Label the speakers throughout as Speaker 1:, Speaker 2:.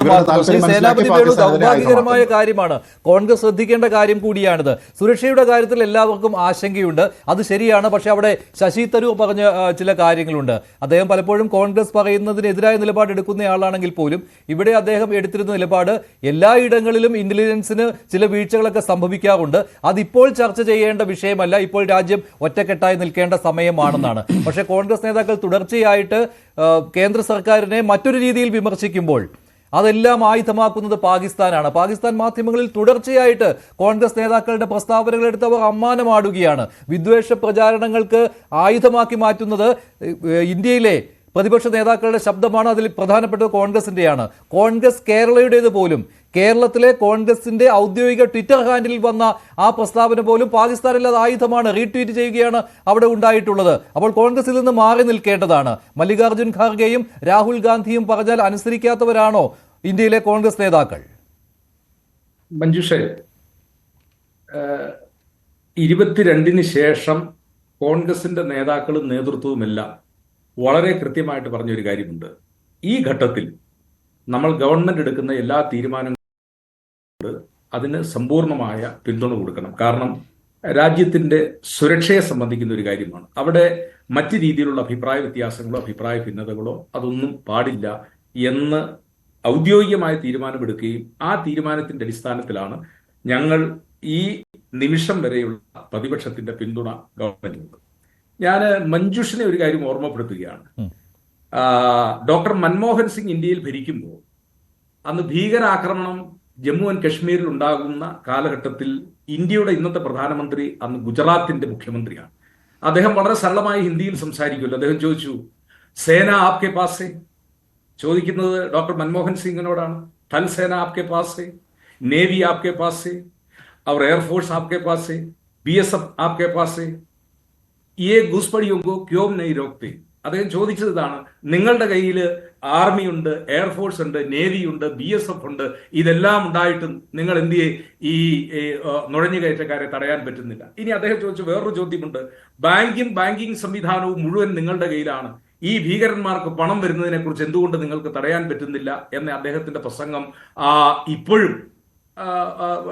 Speaker 1: സേനാപതി വേണു ദൗർഭാഗ്യകരമായ കാര്യമാണ്. കോൺഗ്രസ് ശ്രദ്ധിക്കേണ്ട കാര്യം കൂടിയാണിത്. സുരക്ഷയുടെ കാര്യത്തിൽ എല്ലാവർക്കും ആശങ്കയുണ്ട്, അത് ശരിയാണ്. പക്ഷെ അവിടെ ശശി തരൂർ പറഞ്ഞ ചില കാര്യങ്ങളുണ്ട്. അദ്ദേഹം പലപ്പോഴും കോൺഗ്രസ് പറയുന്നതിനെതിരായ നിലപാടെടുക്കുന്നയാളാണെങ്കിൽ പോലും ഇവിടെ അദ്ദേഹം എടുത്തിരുന്ന നിലപാട് എല്ലായിടങ്ങളിലും ഇന്റലിജൻസിന് ചില വീഴ്ചകളൊക്കെ സംഭവിക്കാറുണ്ട്, അതിപ്പോൾ ചർച്ച ചെയ്യേണ്ട വിഷയമല്ല, ഇപ്പോൾ രാജ്യം ഒറ്റക്കെട്ടായി നിൽക്കേണ്ട സമയമാണെന്നാണ്. പക്ഷേ കോൺഗ്രസ് നേതാക്കൾ തുടർച്ചയായിട്ട് കേന്ദ്ര സർക്കാരിനെ മറ്റൊരു രീതിയിൽ വിമർശിക്കുമ്പോൾ അതെല്ലാം ആയുധമാക്കുന്നത് പാകിസ്ഥാനാണ്. പാകിസ്ഥാൻ മാധ്യമങ്ങളിൽ തുടർച്ചയായിട്ട് കോൺഗ്രസ് നേതാക്കളുടെ പ്രസ്താവനകൾ എടുത്ത് അവർ അമ്മാനമാടുകയാണ്. വിദ്വേഷ പ്രചാരണങ്ങൾക്ക് ആയുധമാക്കി മാറ്റുന്നത് ഇന്ത്യയിലെ പ്രതിപക്ഷ നേതാക്കളുടെ ശബ്ദമാണ്. അതിൽ പ്രധാനപ്പെട്ടത് കോൺഗ്രസിൻ്റെയാണ്. കോൺഗ്രസ് കേരളയുടേത് പോലും, കേരളത്തിലെ കോൺഗ്രസിന്റെ ഔദ്യോഗിക ട്വിറ്റർ ഹാൻഡിലിൽ വന്ന ആ പ്രസ്താവന പോലും പാകിസ്ഥാനിൽ അത് ആയുധമാണ്, റീട്വീറ്റ് ചെയ്യുകയാണ് അവിടെ ഉണ്ടായിട്ടുള്ളത്. അപ്പോൾ കോൺഗ്രസിൽ നിന്ന് മാറി നിൽക്കേണ്ടതാണ്. മല്ലികാർജ്ജുൻ ഖാർഗെയും രാഹുൽ ഗാന്ധിയും പറഞ്ഞാൽ അനുസരിക്കാത്തവരാണോ ഇന്ത്യയിലെ കോൺഗ്രസ് നേതാക്കൾ?
Speaker 2: മഞ്ജുഷേ, 22-ന് ശേഷം കോൺഗ്രസിന്റെ നേതാക്കളും നേതൃത്വവുമെല്ലാം വളരെ കൃത്യമായിട്ട് പറഞ്ഞൊരു കാര്യമുണ്ട്. ഈ ഘട്ടത്തിൽ നമ്മൾ ഗവൺമെന്റ് എടുക്കുന്ന എല്ലാ തീരുമാനങ്ങളും അതിന് സമ്പൂർണമായ പിന്തുണ കൊടുക്കണം. കാരണം രാജ്യത്തിന്റെ സുരക്ഷയെ സംബന്ധിക്കുന്ന ഒരു കാര്യമാണ്. അവിടെ മറ്റു രീതിയിലുള്ള അഭിപ്രായ വ്യത്യാസങ്ങളോ അഭിപ്രായ ഭിന്നതകളോ അതൊന്നും പാടില്ല എന്ന് ഔദ്യോഗികമായ തീരുമാനമെടുക്കുകയും ആ തീരുമാനത്തിന്റെ അടിസ്ഥാനത്തിലാണ് ഞങ്ങൾ ഈ നിമിഷം വരെയുള്ള പ്രതിപക്ഷത്തിന്റെ പിന്തുണ ഗവൺമെന്റിനുണ്ട്. ഞാൻ മഞ്ജുഷിനെ ഒരു കാര്യം ഓർമ്മപ്പെടുത്തുകയാണ്. ഡോക്ടർ മൻമോഹൻ സിംഗ് ഇന്ത്യയിൽ ഭരിക്കുമ്പോൾ അന്ന് ഭീകരാക്രമണം ജമ്മു ആൻഡ് കശ്മീരിൽ ഉണ്ടാകുന്ന കാലഘട്ടത്തിൽ ഇന്ത്യയുടെ ഇന്നത്തെ പ്രധാനമന്ത്രി അന്ന് ഗുജറാത്തിന്റെ മുഖ്യമന്ത്രിയാണ്. അദ്ദേഹം വളരെ സരളമായി ഹിന്ദിയിൽ സംസാരിക്കുമല്ലോ. അദ്ദേഹം ചോദിച്ചു, സേന ആപ്കെ പാസ്? ചോദിക്കുന്നത് ഡോക്ടർ മൻമോഹൻ സിംഗിനോടാണ്. थल सेना आपके पास है, नेवी आपके पास है और एयरफोर्स आपके पास है, BSF आपके पास है, ये घुसपड़ियों को क्यों नहीं रोकते? അദ്ദേഹം ചോദിച്ചത് ഇതാണ്. നിങ്ങളുടെ കയ്യിൽ ആർമി ഉണ്ട്, എയർഫോഴ്സ് ഉണ്ട്, നേവി ഉണ്ട്, BSF ഉണ്ട്, ഇതെല്ലാം ഉണ്ടായിട്ടും നിങ്ങൾ എന്തിയെ ഈ നുഴഞ്ഞുകയറ്റക്കാരെ തടയാൻ പറ്റുന്നില്ല? ഇനി അദ്ദേഹം ചോദിച്ച വേറൊരു ചോദ്യമുണ്ട്. ബാങ്കിങ് സംവിധാനവും മുഴുവൻ നിങ്ങളുടെ കയ്യിലാണ്, ഈ ഭീകരന്മാർക്ക് പണം വരുന്നതിനെ കുറിച്ച് എന്തുകൊണ്ട് നിങ്ങൾക്ക് തടയാൻ പറ്റുന്നില്ല എന്ന അദ്ദേഹത്തിന്റെ പ്രസംഗം ഇപ്പോഴും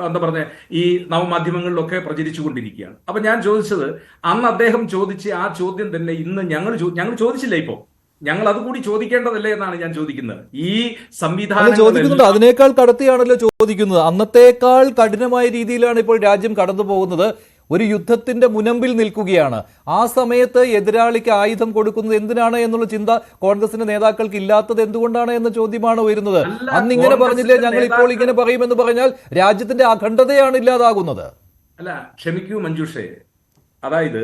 Speaker 2: എന്താ പറഞ്ഞ ഈ നവമാധ്യമങ്ങളിലൊക്കെ പ്രചരിച്ചുകൊണ്ടിരിക്കുകയാണ്. അപ്പൊ ഞാൻ ചോദിച്ചത്, അന്ന് അദ്ദേഹം ചോദിച്ച ആ ചോദ്യം തന്നെ ഇന്ന് ഞങ്ങൾ ചോദിച്ചില്ല. ഇപ്പോ ഞങ്ങൾ അതുകൂടി ചോദിക്കേണ്ടതല്ലേ എന്നാണ് ഞാൻ ചോദിക്കുന്നത്. ഈ സംവിധാനം
Speaker 1: ചോദിക്കുന്നുണ്ട്, അതിനേക്കാൾ കടത്തിയാണല്ലോ ചോദിക്കുന്നത്. അന്നത്തേക്കാൾ കഠിനമായ രീതിയിലാണ് ഇപ്പോൾ രാജ്യം കടന്നു പോകുന്നത്. ഒരു യുദ്ധത്തിന്റെ മുനമ്പിൽ നിൽക്കുകയാണ്. ആ സമയത്ത് എതിരാളിക്ക് ആയുധം കൊടുക്കുന്നത് എന്തിനാണ് എന്നുള്ള ചിന്ത കോൺഗ്രസിന്റെ നേതാക്കൾക്ക് ഇല്ലാത്തത് എന്തുകൊണ്ടാണ് എന്ന ചോദ്യമാണ് വരുന്നത്. അന്ന് ഇങ്ങനെ പറഞ്ഞില്ലേ, ഞങ്ങൾ ഇപ്പോൾ ഇങ്ങനെ പറയുമെന്ന് പറഞ്ഞാൽ രാജ്യത്തിന്റെ അഖണ്ഡതയാണ് ഇല്ലാതാകുന്നത്.
Speaker 2: അല്ല, ക്ഷമിക്കൂ മഞ്ജുഷേ, അതായത്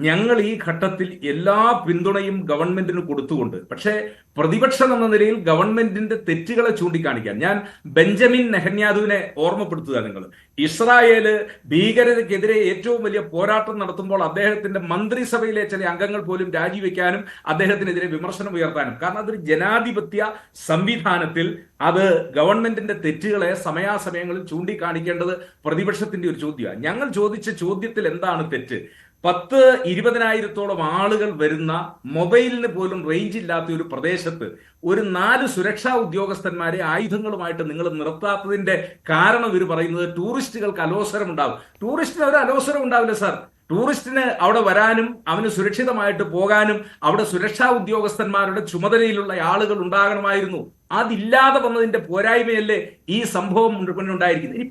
Speaker 2: ഞങ്ങൾ ഈ ഘട്ടത്തിൽ എല്ലാ പിന്തുണയും ഗവൺമെന്റിന് കൊടുത്തുകൊണ്ട്, പക്ഷേ പ്രതിപക്ഷം എന്ന നിലയിൽ ഗവൺമെന്റിന്റെ തെറ്റുകളെ ചൂണ്ടിക്കാണിക്കാൻ ഞാൻ ബെഞ്ചമിൻ നെഹന്യാഹുവിനെ ഓർമ്മപ്പെടുത്തുക. നിങ്ങൾ ഇസ്രായേല് ഭീകരതയ്ക്കെതിരെ ഏറ്റവും വലിയ പോരാട്ടം നടത്തുമ്പോൾ അദ്ദേഹത്തിന്റെ മന്ത്രിസഭയിലെ ചില അംഗങ്ങൾ പോലും രാജിവെക്കാനും അദ്ദേഹത്തിനെതിരെ വിമർശനം ഉയർത്താനും, കാരണം അതൊരു ജനാധിപത്യ സംവിധാനത്തിൽ അത് ഗവൺമെന്റിന്റെ തെറ്റുകളെ സമയാസമയങ്ങളിൽ ചൂണ്ടിക്കാണിക്കേണ്ടത് പ്രതിപക്ഷത്തിന്റെ ഒരു ചോദ്യമാണ്. ഞങ്ങൾ ചോദിച്ച ചോദ്യത്തിൽ എന്താണ് തെറ്റ്? 10-20,000-ഓളം ആളുകൾ വരുന്ന, മൊബൈലിന് പോലും റേഞ്ച് ഇല്ലാത്ത ഒരു പ്രദേശത്ത് ഒരു 4 സുരക്ഷാ ഉദ്യോഗസ്ഥന്മാരെ ആയുധങ്ങളുമായിട്ട് നിങ്ങൾ നിർത്താത്തതിന്റെ കാരണം ഇവർ പറയുന്നത് ടൂറിസ്റ്റുകൾക്ക് അലോസരം ഉണ്ടാവും. ടൂറിസ്റ്റിന് ഒരു അലോസരം ഉണ്ടാവില്ല സാർ. ടൂറിസ്റ്റിന് അവിടെ വരാനും അവന് സുരക്ഷിതമായിട്ട് പോകാനും അവിടെ സുരക്ഷാ ഉദ്യോഗസ്ഥന്മാരുടെ ചുമതലയിലുള്ള ആളുകൾ ഉണ്ടാകണമായിരുന്നു. അതില്ലാതെ വന്നതിന്റെ പോരായ്മയല്ലേ ഈ സംഭവം മുന്നിലുണ്ടായിരിക്കുന്നത്. ഇനി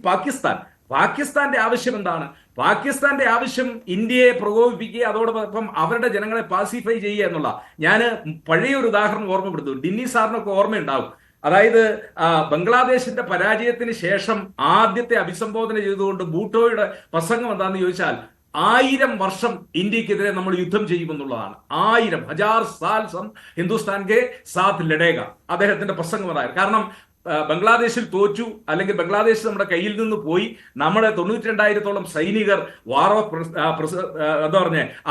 Speaker 2: പാകിസ്ഥാന്റെ ആവശ്യം എന്താണ്? പാകിസ്ഥാന്റെ ആവശ്യം ഇന്ത്യയെ പ്രകോപിപ്പിക്കുക, അതോടൊപ്പം അവരുടെ ജനങ്ങളെ പാസിഫൈ ചെയ്യുക എന്നുള്ള. ഞാൻ പഴയൊരു ഉദാഹരണം ഓർമ്മപ്പെടുത്തും. ഡിന്നി സാറിനൊക്കെ ഓർമ്മയുണ്ടാവും. അതായത് ബംഗ്ലാദേശിന്റെ പരാജയത്തിന് ശേഷം ആദ്യത്തെ അഭിസംബോധന ചെയ്തുകൊണ്ട് ഭൂട്ടോയുടെ പ്രസംഗം എന്താണെന്ന് ചോദിച്ചാൽ, 1000 വർഷം ഇന്ത്യക്കെതിരെ നമ്മൾ യുദ്ധം ചെയ്യുമെന്നുള്ളതാണ്. 1000 സാൽ ഹിന്ദുസ്ഥാൻ കെ സാത്ത് ലഡേഗ, അദ്ദേഹത്തിന്റെ പ്രസംഗം അതായത്. കാരണം ബംഗ്ലാദേശിൽ തോറ്റു, അല്ലെങ്കിൽ ബംഗ്ലാദേശ് നമ്മുടെ കയ്യിൽ നിന്ന് പോയി, നമ്മുടെ 92,000-ഓളം സൈനികർ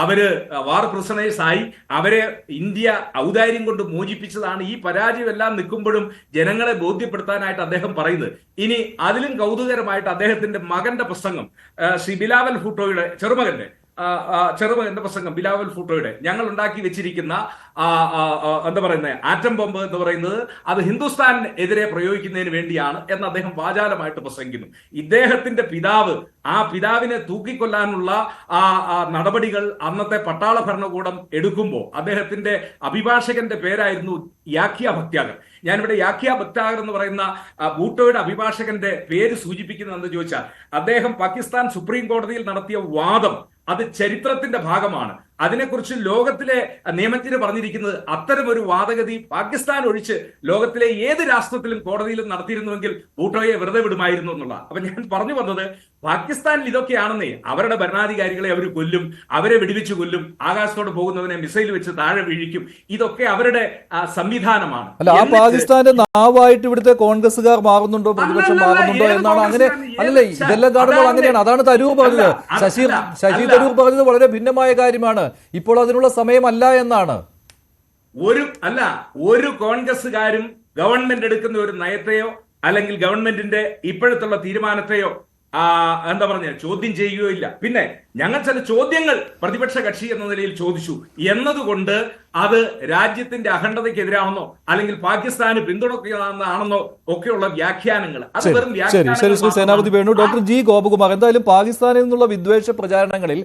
Speaker 2: അവര് വാർ പ്രിസണേഴ്സ് ആയി, അവരെ ഇന്ത്യ ഔദാര്യം കൊണ്ട് മോചിപ്പിച്ചതാണ്. ഈ പരാജയം എല്ലാം നിൽക്കുമ്പോഴും ജനങ്ങളെ ബോധ്യപ്പെടുത്താനായിട്ട് അദ്ദേഹം പറയുന്നത്. ഇനി അതിലും കൗതുകരമായിട്ട് അദ്ദേഹത്തിന്റെ മകന്റെ പ്രസംഗം, ശ്രീ ബിലാവൽ ഭൂട്ടോയുടെ ചെറുമകന്റെ ചെറുമകന്റെ പ്രസംഗം ബിലാവൽ ഭൂട്ടോയുടെ ഞങ്ങൾ ഉണ്ടാക്കി വെച്ചിരിക്കുന്ന എന്താ പറയുന്നത് ആറ്റം ബോംബ് എന്ന് പറയുന്നത് അത് ഹിന്ദുസ്ഥാനെതിരെ പ്രയോഗിക്കുന്നതിന് വേണ്ടിയാണ് എന്ന് അദ്ദേഹം വാചാലമായിട്ട് പ്രസംഗിക്കുന്നു. ഇദ്ദേഹത്തിന്റെ പിതാവ്, ആ പിതാവിനെ തൂക്കിക്കൊല്ലാനുള്ള നടപടികൾ അന്നത്തെ പട്ടാള ഭരണകൂടം എടുക്കുമ്പോൾ അദ്ദേഹത്തിന്റെ അഭിഭാഷകന്റെ പേരായിരുന്നു യാഖ്യ ഭക്ത്യാഗർ. ഞാനിവിടെ യാഖ്യ ഭക്ത്യാഗർ എന്ന് പറയുന്ന ഭൂട്ടോയുടെ അഭിഭാഷകന്റെ പേര് സൂചിപ്പിക്കുന്നതെന്ന് ചോദിച്ചാൽ അദ്ദേഹം പാകിസ്ഥാൻ സുപ്രീം കോടതിയിൽ നടത്തിയ വാദം അത് ചരിത്രത്തിന്റെ ഭാഗമാണ്. അതിനെക്കുറിച്ച് ലോകത്തിലെ നിയമജ്ഞര് പറഞ്ഞിരിക്കുന്നത് അത്തരം ഒരു വാദഗതി പാകിസ്ഥാൻ ഒഴിച്ച് ലോകത്തിലെ ഏത് രാഷ്ട്രത്തിലും കോടതിയിലും നടത്തിയിരുന്നുവെങ്കിൽ ഭൂട്ടോയെ വെറുതെ വിടുമായിരുന്നു എന്നുള്ള. അപ്പൊ ഞാൻ പറഞ്ഞു വന്നത് പാകിസ്ഥാനിൽ ഇതൊക്കെയാണെന്നേ, അവരുടെ ഭരണാധികാരികളെ അവർ കൊല്ലും, അവരെ വെടിവെച്ച് കൊല്ലും, ആകാശത്തോട് പോകുന്നതിനെ മിസൈൽ വെച്ച് താഴെ വീഴിക്കും. ഇതൊക്കെ അവരുടെ സംവിധാനമാണ്.
Speaker 1: അല്ല, ആ പാകിസ്ഥാന്റെ നാവായിട്ട് ഇവിടുത്തെ കോൺഗ്രസുകാർ മാറുന്നുണ്ടോ, പ്രതിപക്ഷം മാറുന്നുണ്ടോ എന്നാണ്. അങ്ങനെ അല്ലല്ലേ, ഇതെല്ലാം കാണുമ്പോൾ അങ്ങനെയാണ്. അതാണ് തരൂർ പറഞ്ഞത്. ശശി തരൂർ പറഞ്ഞത് വളരെ ഭിന്നമായ കാര്യമാണ്. ഇപ്പോൾ അതിനുള്ള സമയമല്ല എന്നാണ്.
Speaker 2: ഒരു കോൺഗ്രസുകാരും ഗവൺമെന്റ് എടുക്കുന്ന ഒരു നയത്തെയോ അല്ലെങ്കിൽ ഗവൺമെന്റിന്റെ ഇപ്പോഴത്തുള്ള തീരുമാനത്തെയോ എന്താ പറഞ്ഞ ചോദ്യം ചെയ്യുകയോ ഇല്ല. പിന്നെ ഞങ്ങൾ ചില ചോദ്യങ്ങൾ പ്രതിപക്ഷ കക്ഷി എന്ന നിലയിൽ ചോദിച്ചു എന്നതുകൊണ്ട് അത് രാജ്യത്തിന്റെ അഖണ്ഡതയ്ക്കെതിരാണെന്നോ അല്ലെങ്കിൽ പാകിസ്ഥാന് പിന്തുണയ്ക്കുന്നതാണെന്നോ ഒക്കെയുള്ള വ്യാഖ്യാനങ്ങൾ, അത് വെറും
Speaker 1: ശരി, ശ്രീ സേനാപതി വേണു. ഡോക്ടർ ജി ഗോപകുമാർ, എന്തായാലും പാകിസ്ഥാനിൽ നിന്നുള്ള വിദ്വേഷ പ്രചാരണങ്ങളിൽ